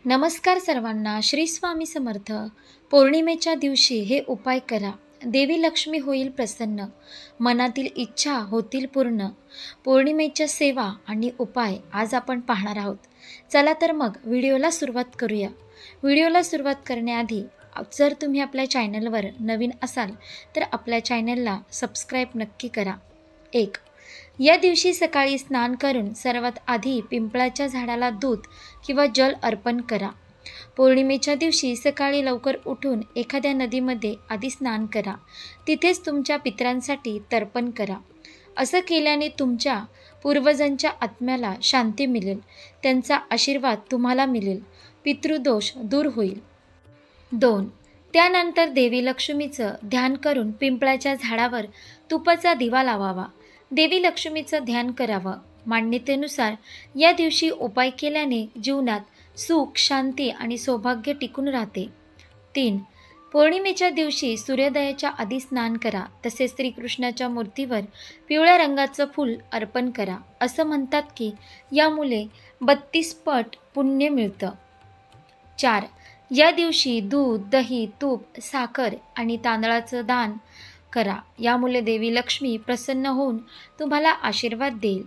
नमस्कार सर्वांना. श्री स्वामी समर्थ. पौर्णिमेच्या दिवशी हे उपाय करा. देवी लक्ष्मी होईल प्रसन्न, मनातील इच्छा होतील पूर्ण. पौर्णिमेच्या सेवा आणि उपाय आज आपण पाहणार आहोत. चला तर मग व्हिडिओला सुरुवात करूया. व्हिडिओला सुरुवात करण्याआधी जर तुम्ही आपल्या चॅनलवर नवीन असाल तर आपल्या चॅनलला सबस्क्राईब नक्की करा. 1. या दिवशी सकाळी स्नान करून सर्वात आधी पिंपळाच्या झाडाला दूध किंवा जल अर्पण करा. पौर्णिमेच्या दिवशी सकाळी लवकर उठून एखाद्या नदीमध्ये आधी स्नान करा. तिथेच तुमच्या पितरांसाठी तर्पण करा. असं केल्याने तुमच्या पूर्वजांच्या आत्म्याला शांती मिळेल, त्यांचा आशीर्वाद तुम्हाला मिळेल, पितृदोष दूर होईल. 2. त्यानंतर देवी लक्ष्मीचं ध्यान करून पिंपळाच्या झाडावर तुपाचा दिवा लावावा. देवी लक्ष्मीचं ध्यान करावं. मान्यतेनुसार या दिवशी उपाय केल्याने जीवनात सुख, शांती आणि सौभाग्य टिकून राहते. 3. पौर्णिमेच्या दिवशी सूर्योदयाच्या आधी स्नान करा. तसेच श्रीकृष्णाच्या मूर्तीवर पिवळ्या रंगाचं फूल अर्पण करा. असं म्हणतात की यामुळे 32 पट पुण्य मिळतं. 4. या दिवशी दूध, दही, तूप, साखर आणि तांदळाचं दान करा. यामुळे देवी लक्ष्मी प्रसन्न होऊन तुम्हाला आशीर्वाद देईल.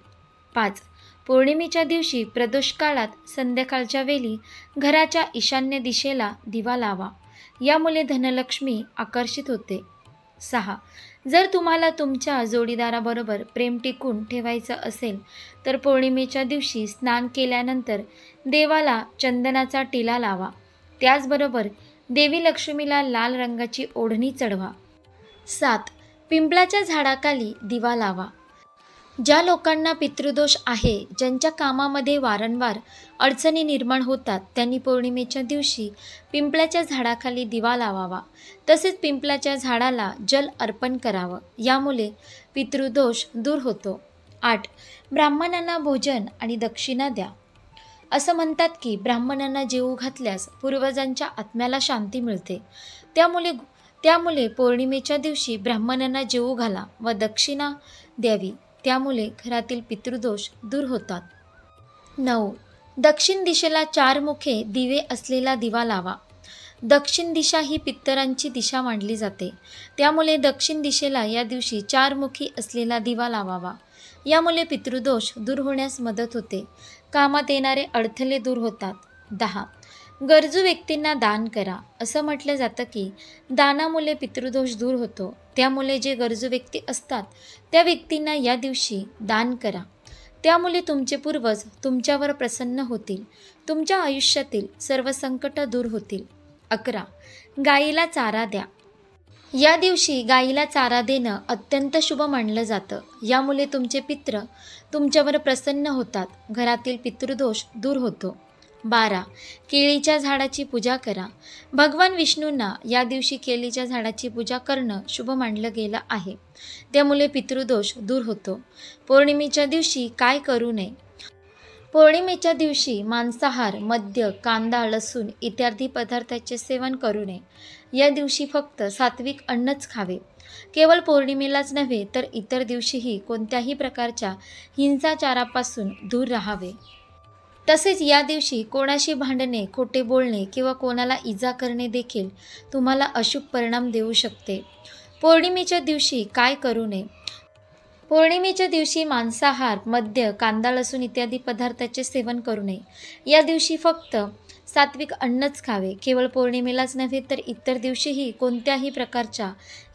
5. पौर्णिमेच्या दिवशी प्रदोष काळात संध्याकाळच्या वेळी घराच्या ईशान्य दिशेला दिवा लावा. यामुळे धनलक्ष्मी आकर्षित होते. 6. जर तुम्हाला तुमच्या जोडीदाराबरोबर प्रेम टिकून ठेवायचं असेल तर पौर्णिमेच्या दिवशी स्नान केल्यानंतर देवाला चंदनाचा टिला लावा. त्याचबरोबर देवी लक्ष्मीला लाल रंगाची ओढणी चढवा. 7. पिंपळाच्या झाडाखाली दिवा लावा. ज्या लोकांना पितृदोष आहे, ज्यांच्या कामामध्ये वारंवार अडचणी निर्माण होतात, त्यांनी पौर्णिमेच्या दिवशी पिंपळाच्या झाडाखाली दिवा लावावा. तसेच पिंपळाच्या झाडाला जल अर्पण करावं. यामुळे पितृदोष दूर होतो. 8. ब्राह्मणांना भोजन आणि दक्षिणा द्या. असं म्हणतात की ब्राह्मणांना जेवू घातल्यास पूर्वजांच्या आत्म्याला शांती मिळते. त्यामुळे पौर्णिमेच्या दिवशी ब्राह्मणांना जेवू घाला व दक्षिणा द्यावी. त्यामुळे घरातील पितृदोष दूर होतात. 9. दक्षिण दिशेला 4 मुखे दिवे असलेला दिवा लावा. दक्षिण दिशा ही पितरांची दिशा मानली जाते. त्यामुळे दक्षिण दिशेला या दिवशी 4 मुखी असलेला दिवा लावावा. यामुळे पितृदोष दूर होण्यास मदत होते. कामात येणारे अडथळे दूर होतात. 10. गरजू व्यक्तींना दान करा. असं म्हटलं जातं की दानामुळे पितृदोष दूर होतो. त्यामुळे जे गरजू व्यक्ती असतात त्या व्यक्तींना या दिवशी दान करा. त्यामुळे तुमचे पूर्वज तुमच्यावर प्रसन्न होतील. तुमच्या आयुष्यातील सर्व संकट दूर होतील. 11. गाईला चारा द्या. या दिवशी गाईला चारा देणं अत्यंत शुभ मानलं जातं. यामुळे तुमचे पित्र तुमच्यावर प्रसन्न होतात. घरातील पितृदोष दूर होतो. 12. केळीच्या झाडाची पूजा करा. भगवान विष्णूंना या दिवशी केळीच्या झाडाची पूजा करणं शुभ मानलं गेलं आहे. त्यामुळे पितृदोष दूर होतो. पौर्णिमेच्या दिवशी काय करू नये? पौर्णिमेच्या दिवशी मांसाहार, मद्य, कांदा, लसूण इत्यादी पदार्थाचे सेवन करू नये. या दिवशी फक्त सात्विक अन्नच खावे. केवळ पौर्णिमेलाच नव्हे तर इतर दिवशीही कोणत्याही प्रकारच्या हिंसाचारापासून दूर राहावे. तसेच या दिवशी कोणाशी भांडणे, खोटे बोलणे किंवा कोणाला इजा करणे देखील तुम्हाला अशुभ परिणाम देऊ शकते. पौर्णिमेच्या दिवशी काय करू नये? पौर्णिमेच्या दिवशी मांसाहार, मद्य, कांदा, लसूण इत्यादी पदार्थाचे सेवन करू नये. या दिवशी फक्त सात्विक अन्नच खावे. केवळ पौर्णिमेलाच नव्हे तर इतर दिवशीही कोणत्याही प्रकारच्या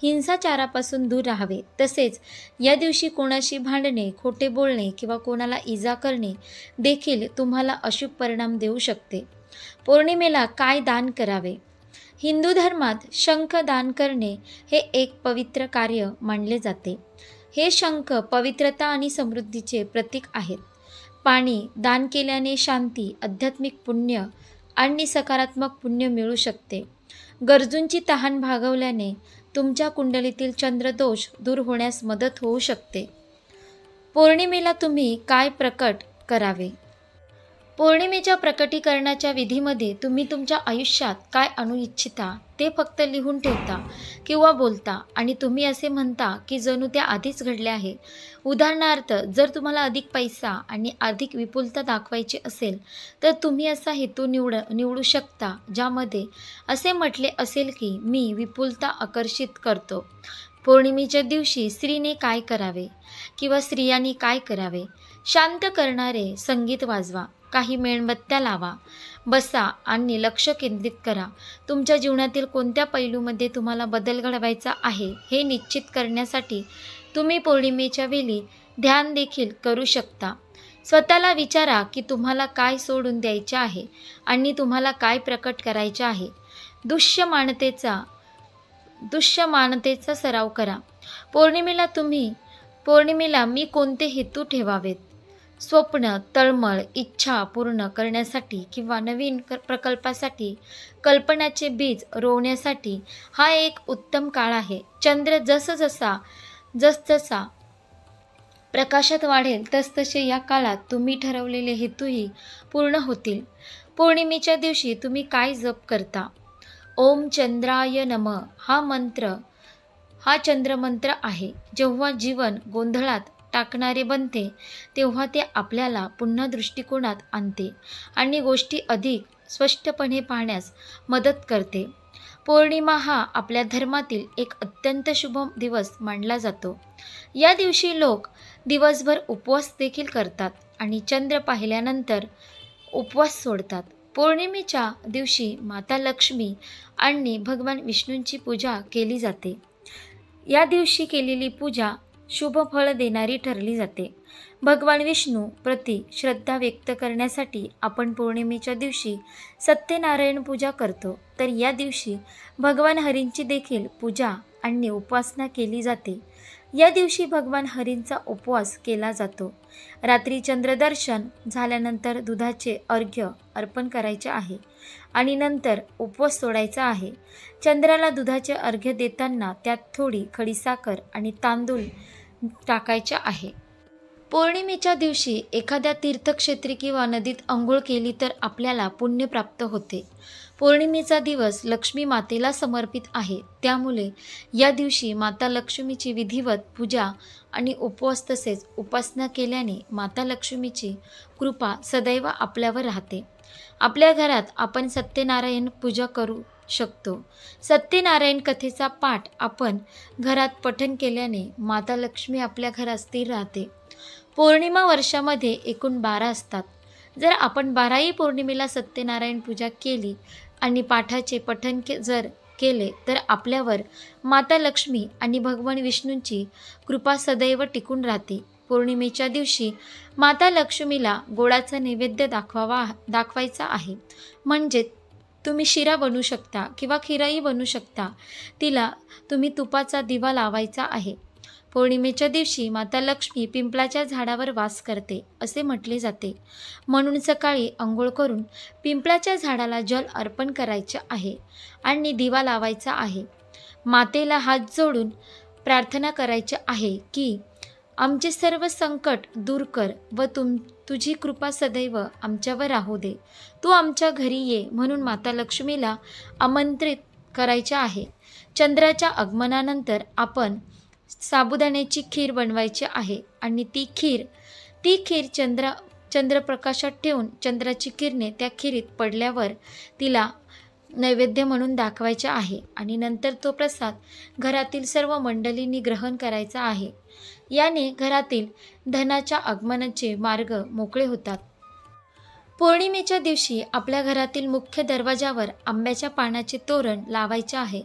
हिंसाचारापासून दूर राहावे. तसेच या दिवशी कोणाशी भांडणे, खोटे बोलणे किंवा कोणाला इजा करणे देखील तुम्हाला अशुभ परिणाम देऊ शकते. पौर्णिमेला काय दान करावे? हिंदू धर्मात शंख दान करणे हे एक पवित्र कार्य मानले जाते. हे शंख पवित्रता आणि समृद्धीचे प्रतीक आहेत. पाणी दान केल्याने शांती, आध्यात्मिक पुण्य आणि सकारात्मक पुण्य मिळू शकते. गरजूंची तहान भागवल्याने तुमच्या कुंडलीतील चंद्रदोष दूर होण्यास मदत होऊ शकते. पौर्णिमेला तुम्ही काय प्रकट करावे? पौर्णिमेच्या प्रकटीकरणाच्या विधीमध्ये तुम्ही तुमच्या आयुष्यात काय आणू इच्छिता ते फक्त लिहून ठेवता किंवा बोलता आणि तुम्ही असे म्हणता की जणू त्या आधीच घडले आहे. उदाहरणार्थ, जर तुम्हाला अधिक पैसा आणि अधिक विपुलता दाखवायची असेल तर तुम्ही असा हेतू निवडू शकता ज्यामध्ये असे म्हटले असेल की मी विपुलता आकर्षित करतो. पौर्णिमेच्या दिवशी स्त्रीने काय करावे किंवा स्त्रियांनी काय करावे? शांत करणारे संगीत वाजवा, काही मेणबत्त्या लावा, बसा आणि लक्ष केंद्रित करा. तुमच्या जीवनातील कोणत्या पैलूमध्ये तुम्हाला बदल घडवायचा आहे हे निश्चित करण्यासाठी तुम्ही पौर्णिमेच्या वेळी ध्यान देखील करू शकता. स्वतःला विचारा की तुम्हाला काय सोडून द्यायचे आहे आणि तुम्हाला काय प्रकट करायचे आहे. दृश्यमानतेचा सराव करा. पौर्णिमेला मी कोणते हेतू ठेवावेत? स्वप्न, तळमळ, इच्छा पूर्ण करण्यासाठी किंवा नवीन प्रकल्पासाठी कल्पनाचे बीज रोवण्यासाठी हा एक उत्तम काळ आहे. चंद्र जसजसा प्रकाशात वाढेल तसतसे या काळात तुम्ही ठरवलेले हेतूही पूर्ण होतील. पौर्णिमेच्या दिवशी तुम्ही काय जप करता? ओम चंद्राय नमः हा चंद्रमंत्र आहे. जेव्हा जीवन गोंधळात टाकणारे बनते तेव्हा ते आपल्याला पुन्हा दृष्टिकोनात आणते आणि गोष्टी अधिक स्पष्टपणे पाहण्यास मदत करते. पौर्णिमा हा आपल्या धर्मातील एक अत्यंत शुभ दिवस मानला जातो. या दिवशी लोक दिवसभर उपवास देखील करतात आणि चंद्र पाहिल्यानंतर उपवास सोडतात. पौर्णिमेच्या दिवशी माता लक्ष्मी आणि भगवान विष्णूंची पूजा केली जाते. या दिवशी केलेली पूजा शुभ फळ देणारी ठरली जाते. भगवान विष्णू प्रति श्रद्धा व्यक्त करण्यासाठी आपण पौर्णिमेच्या दिवशी सत्यनारायण पूजा करतो. तर या दिवशी भगवान हरींची देखील पूजा आणि उपासना केली जाते. या दिवशी भगवान हरींचा उपवास केला जातो. रात्री चंद्रदर्शन झाल्यानंतर दुधाचे अर्घ्य अर्पण करायचे आहे आणि नंतर उपवास सोडायचा आहे. चंद्राला दुधाचे अर्घ्य देताना त्यात थोडी खडीसाखर आणि तांदूळ टाकायचे आहे. पौर्णिमेच्या दिवशी एखाद्या तीर्थक्षेत्री किंवा नदीत अंघोळ केली तर आपल्याला पुण्य प्राप्त होते. पौर्णिमेचा दिवस लक्ष्मी मातेला समर्पित आहे. त्यामुळे या दिवशी माता लक्ष्मीची विधिवत पूजा आणि उपवास तसेच उपासना केल्याने माता लक्ष्मीची कृपा सदैव आपल्यावर राहते. आपल्या घरात आपण सत्यनारायण पूजा करू शकतो. सत्यनारायण कथेचा पाठ आपण घरात पठण केल्याने माता लक्ष्मी आपल्या घरात स्थिर राहते. पौर्णिमा वर्षामध्ये एकूण 12 असतात. जर आपण 12ही पौर्णिमेला सत्यनारायण पूजा केली आणि पाठाचे पठण जर केले तर आपल्यावर माता लक्ष्मी आणि भगवान विष्णूंची कृपा सदैव टिकून राहते. पौर्णिमेच्या दिवशी माता लक्ष्मीला गोडाचा नैवेद्य दाखवायचा आहे. म्हणजे तुम्ही शिरा बनवू शकता किंवा खिराई बनवू शकता. तिला तुम्ही तुपाचा दिवा लावायचा आहे. पौर्णिमेच्या दिवशी माता लक्ष्मी पिंपळाच्या झाडावर वास करते असे म्हटले जाते. म्हणून सकाळी अंघोळ करून पिंपळाच्या झाडाला जल अर्पण करायचे आहे आणि दिवा लावायचा आहे. मातेला हात जोडून प्रार्थना करायची आहे की आमचे सर्व संकट दूर कर व तुझी कृपा सदैव आमच्यावर राहू दे. तू आमच्या घरी ये म्हणून माता लक्ष्मीला आमंत्रित करायचे आहे. चंद्राच्या आगमनानंतर आपण साबुदाण्याची खीर बनवायची आहे आणि ती खीर चंद्रप्रकाशात ठेवून चंद्राची किरणे त्या खीरीत पडल्यावर तिला नैवेद्य म्हणून दाखवायचे आहे आणि नंतर तो प्रसाद घरातील सर्व मंडळींनी ग्रहण करायचा आहे. याने घरातील धनाच्या आगमनाचे मार्ग मोकळे होतात. पौर्णिमेच्या दिवशी आपल्या घरातील मुख्य दरवाजावर आंब्याच्या पानाचे तोरण लावायचे आहे.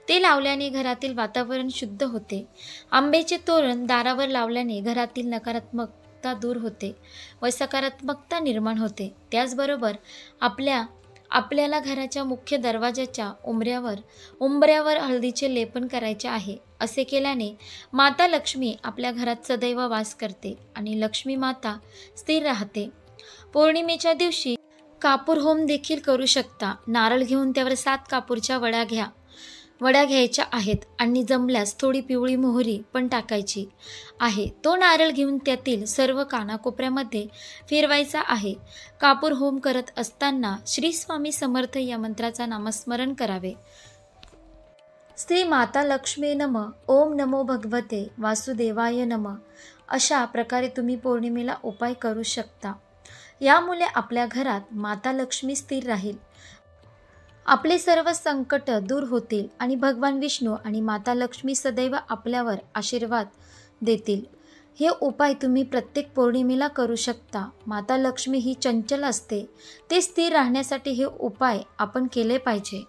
ते लावल्याने घरातील वातावरण शुद्ध होते. आंब्याचे तोरण दारावर लावल्याने घरातील नकारात्मकता दूर होते व सकारात्मकता निर्माण होते. त्याचबरोबर आपल्याला घराच्या मुख्य दरवाजाच्या उंबऱ्यावर हळदीचे लेपन करायचे आहे. असे केल्याने माता लक्ष्मी आपल्या घरात सदैव वास करते आणि लक्ष्मी माता स्थिर राहते. पौर्णिमेच्या दिवशी कापूर होम देखील करू शकता. नारळ घेऊन त्यावर 7 कापूरच्या वड्या घ्या. वड्या घ्यायच्या आहेत आणि जमल्यास थोडी पिवळी मोहरी पण टाकायची आहे. तो नारळ घेऊन त्यातील सर्व कानाकोपऱ्यामध्ये फिरवायचा आहे. कापूर होम करत असताना श्री स्वामी समर्थ या मंत्राचा नामस्मरण करावे. श्री माता लक्ष्मी नमः, ओम नमो भगवते वासुदेवाय नमः. अशा प्रकारे तुम्ही पौर्णिमेला उपाय करू शकता. यामुळे आपल्या घरात माता लक्ष्मी स्थिर राहील, आपले सर्व संकट दूर होतील आणि भगवान विष्णू आणि माता लक्ष्मी सदैव आपल्यावर आशीर्वाद देतील. हे उपाय तुम्ही प्रत्येक पौर्णिमेला करू शकता. माता लक्ष्मी ही चंचल असते, ते स्थिर राहण्यासाठी हे उपाय आपण केले पाहिजे.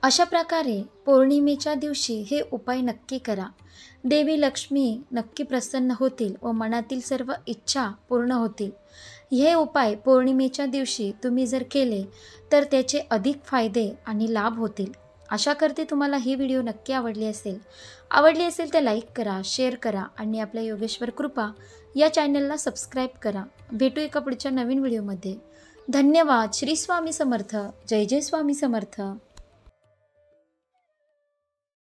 अशा प्रकारे पौर्णिमेच्या दिवशी हे उपाय नक्की करा. देवी लक्ष्मी नक्की प्रसन्न होतील व मनातील सर्व इच्छा पूर्ण होतील. हे उपाय पौर्णिमेच्या दिवशी तुम्ही जर केले तर त्याचे अधिक फायदे आणि लाभ होतील. आशा करते तुम्हाला ही व्हिडिओ नक्की आवडली असेल तर लाईक करा, शेअर करा आणि आपल्या योगेश्वर कृपा या चॅनलला सबस्क्राईब करा. भेटू एका पुढच्या नवीन व्हिडिओमध्ये. धन्यवाद. श्री स्वामी समर्थ. जय जय स्वामी समर्थ.